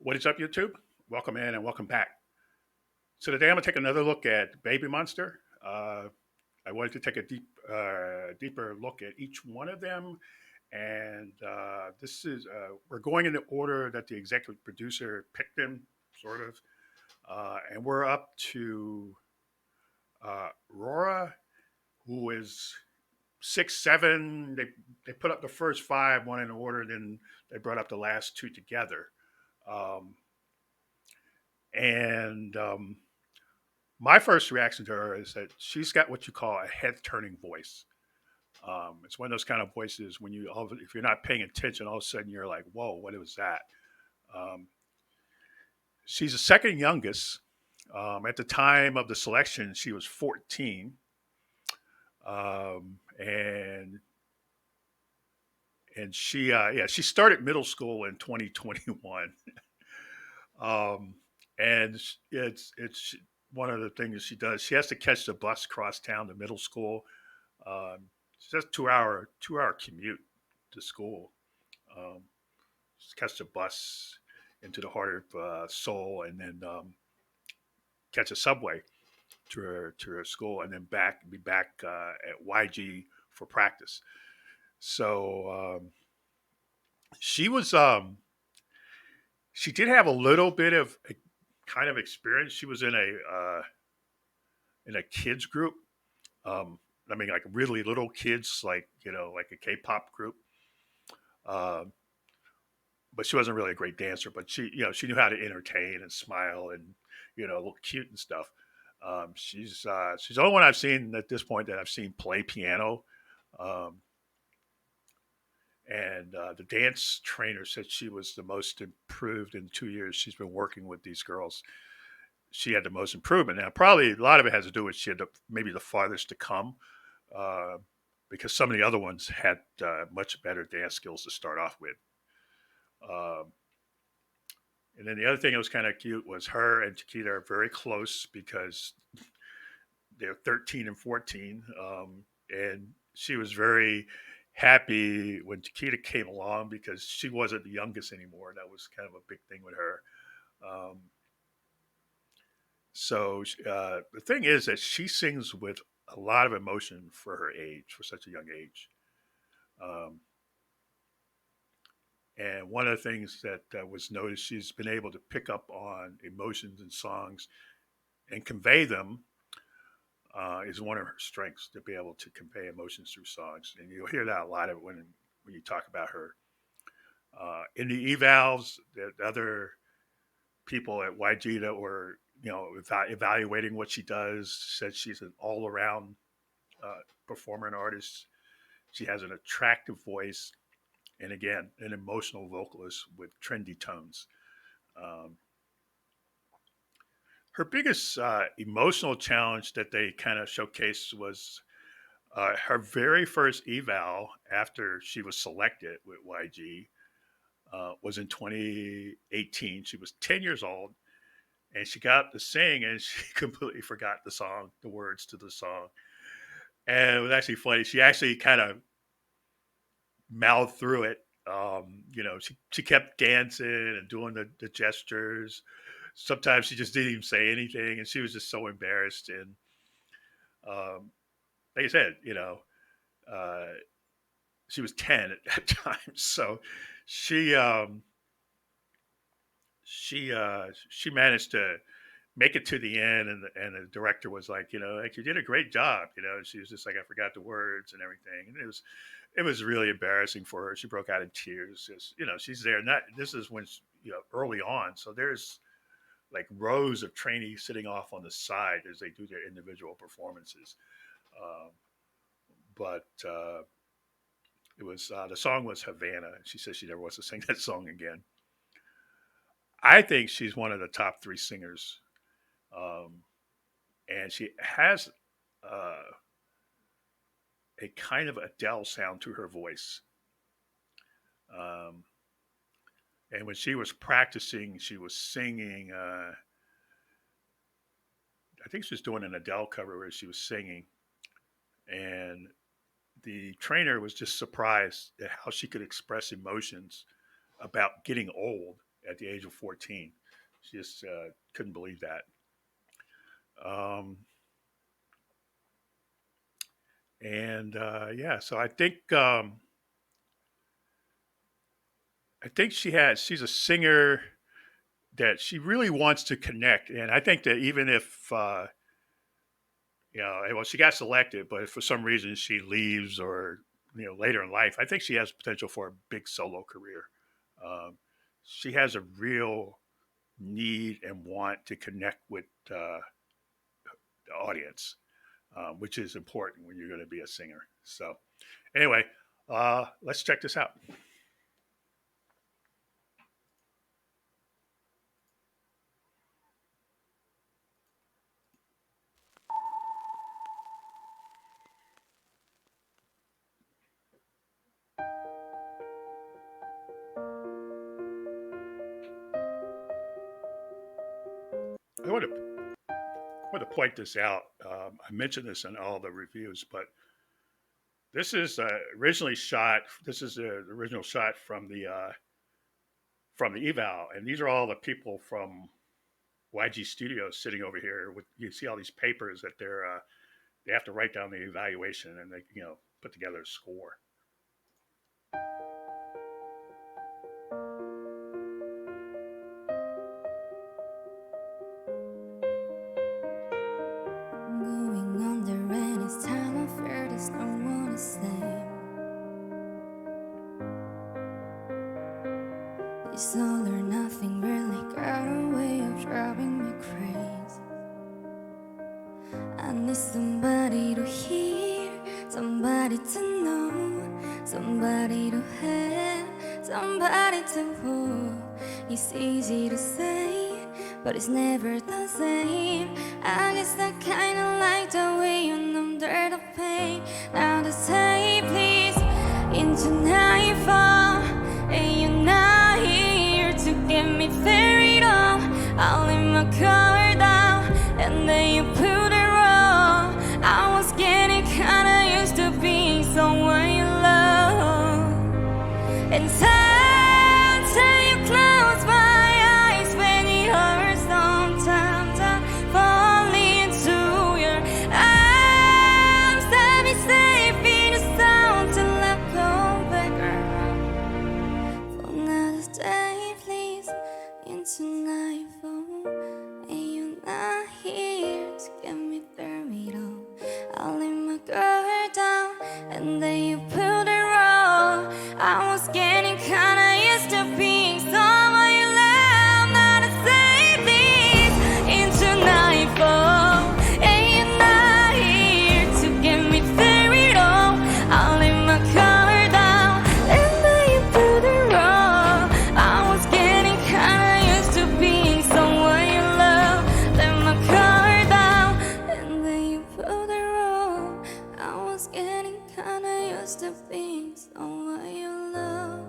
What is up, YouTube? Welcome in and welcome back. So today I'm gonna take another look at Babymonster. I wanted to take a deeper look at each one of them, and this is we're going in the order that the executive producer picked them, sort of, and we're up to RORA, who is 6, 7. They put up the first five, one in order, then they brought up the last two together. Um, and my first reaction to her is that she's got what you call a head turning voice. It's one of those kind of voices when if you're not paying attention, all of a sudden you're like, whoa, what was that? Um, she's the second youngest. At the time of the selection, she was 14. And she started middle school in 2021. um, and it's one of the things she does. She has to catch the bus across town to middle school. Um, it's just 2 hour commute to school. Um, just catch the bus into the heart of Seoul, and then catch a subway to her school, and then be back at YG for practice. So she was she did have a little bit of a kind of experience. She was in a kids group. Um, I mean, like really little kids, like like a K-pop group. Um, but she wasn't really a great dancer. But she knew how to entertain and smile and look cute and stuff. She's the only one I've seen at this point that I've seen play piano. Um, and the dance trainer said she was the most improved in 2 years she's been working with these girls. She had the most improvement. Now, probably a lot of it has to do with she had maybe the farthest to come, uh, because some of the other ones had much better dance skills to start off with. Um, and then the other thing that was kind of cute was her and Chiquita are very close because they're 13 and 14. And she was very happy when Chiquita came along because she wasn't the youngest anymore. That was kind of a big thing with her. Um, so the thing is that she sings with a lot of emotion for her age, for such a young age. Um, and one of the things that was noticed, she's been able to pick up on emotions in songs and convey them. Is one of her strengths to be able to convey emotions through songs, and you'll hear that a lot of when you talk about her. In the evals, the other people at YG that were evaluating what she does said she's an all around performer and artist. She has an attractive voice, and again, an emotional vocalist with trendy tones. Um, Her biggest emotional challenge that they kind of showcased was her very first eval after she was selected with YG was in 2018. She was 10 years old, and she got up to sing, and she completely forgot the words to the song. And it was actually funny. She actually kind of mouthed through it. She kept dancing and doing the gestures. Sometimes she just didn't even say anything, and she was just so embarrassed. And um, like I said, uh, she was 10 at that time, so she um, she managed to make it to the end, and the director was like, like you did a great job. She was just like, I forgot the words and everything, and it was really embarrassing for her. She broke out in tears. She's there. Not this is when early on, so there's like rows of trainees sitting off on the side as they do their individual performances. Um, but it was the song was Havana. She says she never wants to sing that song again. I think she's one of the top three singers, um, and she has uh, a kind of Adele sound to her voice. Um, and when she was practicing, she was singing. I think she was doing an Adele cover where she was singing, and the trainer was just surprised at how she could express emotions about getting old at the age of 14. She just couldn't believe that. Um, and yeah, so I think she's a singer that she really wants to connect, and I think that even if well, she got selected, but if for some reason she leaves or later in life, I think she has potential for a big solo career. Um, she has a real need and want to connect with the audience, which is important when you're going to be a singer. So, anyway, let's check this out. I want to point this out. I mentioned this in all the reviews, but this is originally shot. This is the original shot from the eval, and these are all the people from YG Studios sitting over here. With you see all these papers that they have to write down the evaluation and they put together a score. Going on there and it's time of fear, there's no one to say. This all or nothing really got a way of driving me crazy. I need somebody to hear, somebody to know, somebody to have, somebody to hold. It's easy to say, but it's never the same. I guess I kinda like the way you number the pain. Now to say please into nightfall, and you're not here to get me ferried off. I'll lay my car down, and then you put it wrong. I was getting kinda used to being someone you love, and sometimes you close my eyes when it hurts. Sometimes I'm falling into your arms. Let me safe in the sound till I come back around. For another day, please, into nightfall, and you're not here to get me through it all. I'll lay my guard down, and then you put it wrong. I was getting kinda used to being someone you love. Not to say this into nightfall, and you're not here to get me through it all. I'll lay my guard down, and then you put it wrong. I was getting kinda used to being someone you love. Let my guard down, and then you put it wrong. I was getting kinda used to being someone you love.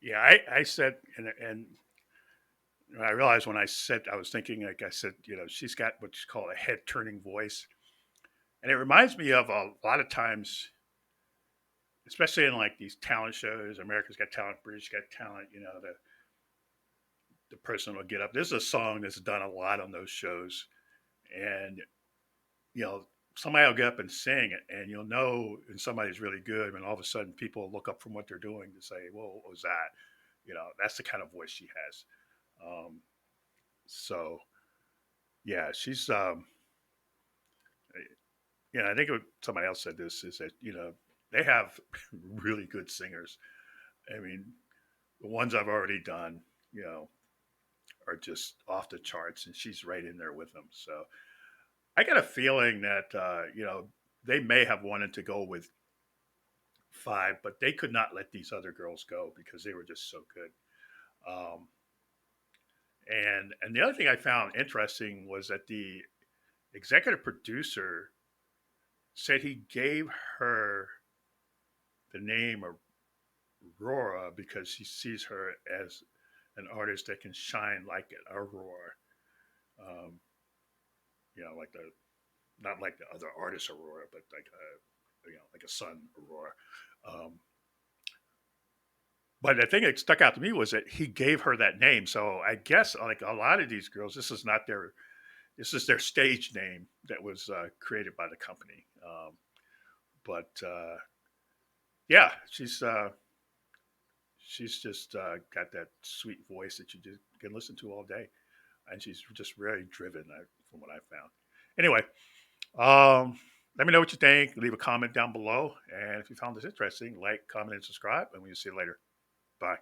Yeah, I said, and I realized when I said, I was thinking, like I said, she's got what's called a head turning voice. And it reminds me of a lot of times, especially in like these talent shows, America's Got Talent, British Got Talent, the person will get up. This is a song that's done a lot on those shows. And, you know, somebody will get up and sing it, and you'll know when somebody's really good when all of a sudden people look up from what they're doing to say, well, what was that? That's the kind of voice she has. Um, so, yeah, she's, I think somebody else said this is that, they have really good singers. I mean, the ones I've already done, you know, are just off the charts, and she's right in there with them. So I got a feeling that they may have wanted to go with five, but they could not let these other girls go because they were just so good. Um, and the other thing I found interesting was that the executive producer said he gave her the name of RORA because he sees her as an artist that can shine like an Aurora. Um, like the not like the other artist Aurora, but like like a sun Aurora. Um, but the thing that stuck out to me was that he gave her that name. So I guess like a lot of these girls, this is their stage name that was created by the company. But yeah, she's just got that sweet voice that you just can listen to all day, and she's just very driven from what I found. Anyway, let me know what you think. Leave a comment down below, and if you found this interesting, like, comment, and subscribe. And we'll see you later. Bye.